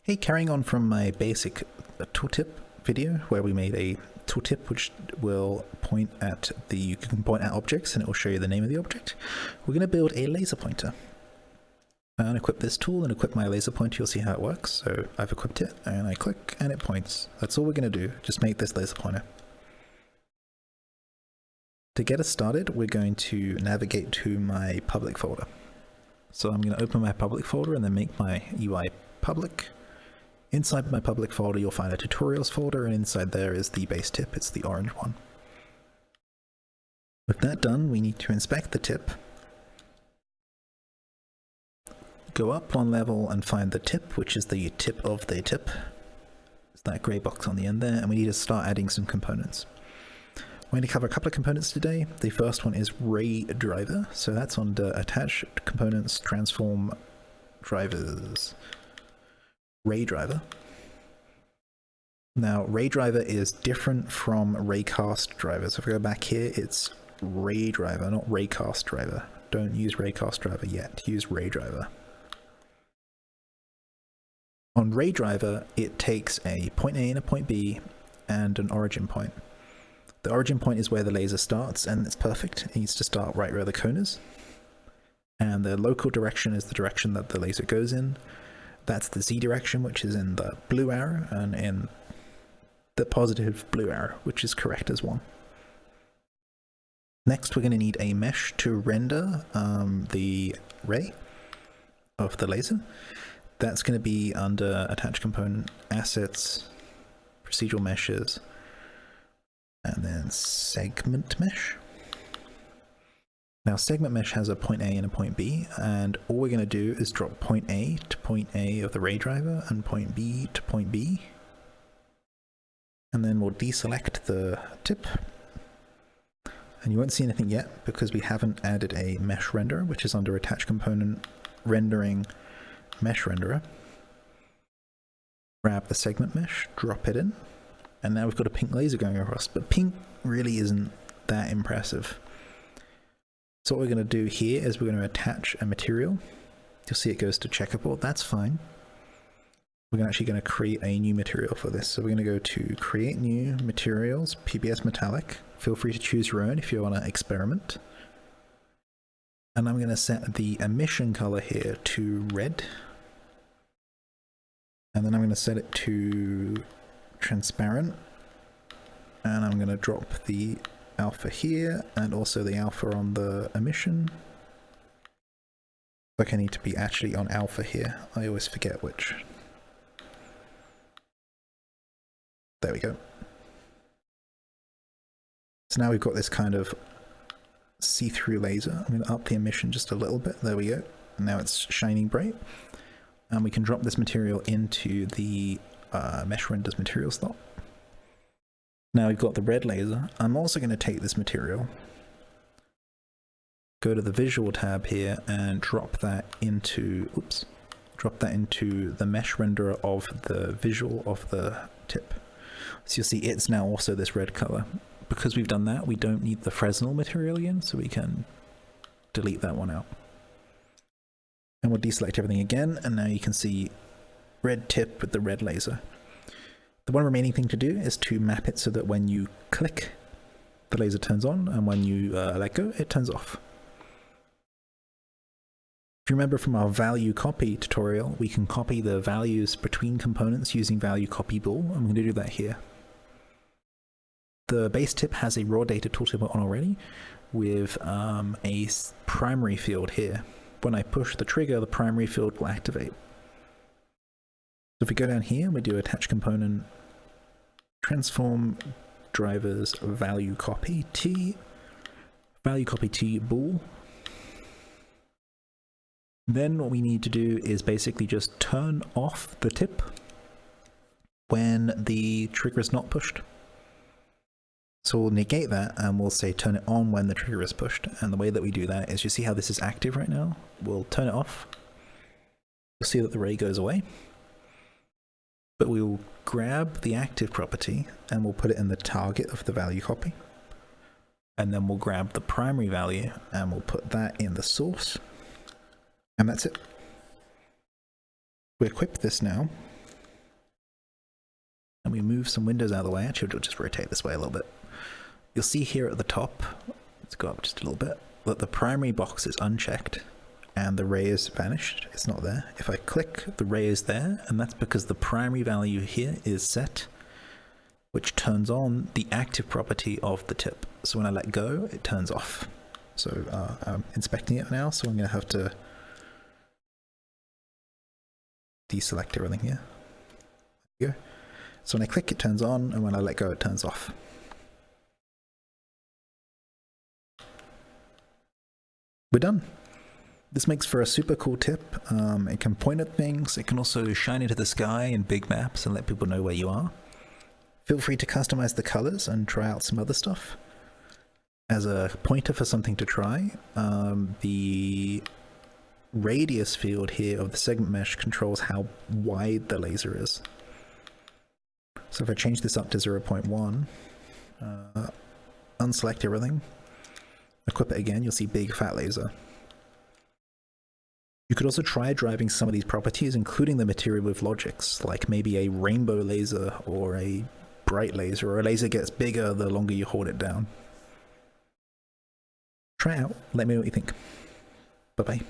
Hey, carrying on from my basic tooltip video where we made a tooltip which will point at you can point at objects and it will show you the name of the object. We're going to build a laser pointer. And equip this tool and equip my laser pointer. You'll see how it works. So I've equipped it and I click and it points. That's all we're going to do. Just make this laser pointer. To get us started, we're going to navigate to my public folder. So I'm going to open my public folder and then make my UI public. Inside my public folder, you'll find a tutorials folder, and inside there is the base tip. It's the orange one. With that done, we need to inspect the tip. Go up one level and find the tip, which is the tip of the tip. It's that grey box on the end there, and we need to start adding some components. We're going to cover a couple of components today. The first one is RayDriver, so that's under Attach Components, Transform Drivers. RayDriver. Now, RayDriver is different from Raycast driver. So if we go back here, it's RayDriver, not Raycast driver. Don't use Raycast driver yet. Use RayDriver. On RayDriver, it takes a point A and a point B and an origin point. The origin point is where the laser starts, and it's perfect. It needs to start right where the cone is. And the local direction is the direction that the laser goes in. That's the Z direction, which is in the blue arrow, and in the positive blue arrow, which is correct as 1. Next, we're going to need a mesh to render the ray of the laser. That's going to be under Attach Component, Assets, Procedural Meshes, and then Segment Mesh. Now, segment mesh has a point A and a point B, and all we're going to do is drop point A to point A of the RayDriver and point B to point B. And then we'll deselect the tip. And you won't see anything yet because we haven't added a mesh renderer, which is under Attach Component, Rendering, Mesh Renderer. Grab the segment mesh, drop it in, and now we've got a pink laser going across. But pink really isn't that impressive. So what we're going to do here is we're going to attach a material. You'll see it goes to checkerboard. That's fine. We're actually going to create a new material for this. So we're going to go to Create New Materials, PBS Metallic. Feel free to choose your own if you want to experiment. And I'm going to set the emission color here to red. And then I'm going to set it to transparent. And I'm going to drop the alpha here and also the alpha on the emission. Like I need to be actually on alpha here. I always forget which. There we go. So now we've got this kind of see-through laser. I'm going to up the emission just a little bit. There we go. And now it's shining bright. And we can drop this material into the mesh renders material slot. Now we've got the red laser. I'm also going to take this material, go to the visual tab here and drop that into the mesh renderer of the visual of the tip. So you'll see it's now also this red color. Because we've done that, we don't need the Fresnel material again, so we can delete that one out. And we'll deselect everything again, and now you can see red tip with the red laser. The one remaining thing to do is to map it so that when you click, the laser turns on, and when you let go, it turns off. If you remember from our value copy tutorial, we can copy the values between components using value copy bool. I'm going to do that here. The base tip has a raw data tooltip on already with a primary field here. When I push the trigger, the primary field will activate. So if we go down here, we do Attach Component, Transform Drivers, Value Copy T bool. Then what we need to do is basically just turn off the tip when the trigger is not pushed. So we'll negate that and we'll say turn it on when the trigger is pushed. And the way that we do that is, you see how this is active right now? We'll turn it off. You'll see that the ray goes away. But we will grab the active property and we'll put it in the target of the value copy. And then we'll grab the primary value and we'll put that in the source. And that's it. We equip this now and we move some windows out of the way. Actually, we'll just rotate this way a little bit. You'll see here at the top, let's go up just a little bit, that the primary box is unchecked and the ray is vanished. It's not there. If I click, the ray is there, and that's because the primary value here is set, which turns on the active property of the tip. So when I let go, it turns off. So I'm inspecting it now, so I'm going to have to deselect everything here. There you go. So when I click, it turns on, and when I let go, it turns off. We're done. This makes for a super cool tip. It can point at things. It can also shine into the sky in big maps and let people know where you are. Feel free to customize the colors and try out some other stuff. As a pointer for something to try, the radius field here of the segment mesh controls how wide the laser is. So if I change this up to 0.1, unselect everything, equip it again, you'll see big fat laser. You could also try driving some of these properties, including the material with logics, like maybe a rainbow laser or a bright laser, or a laser gets bigger the longer you hold it down. Try it out, let me know what you think. Bye-bye.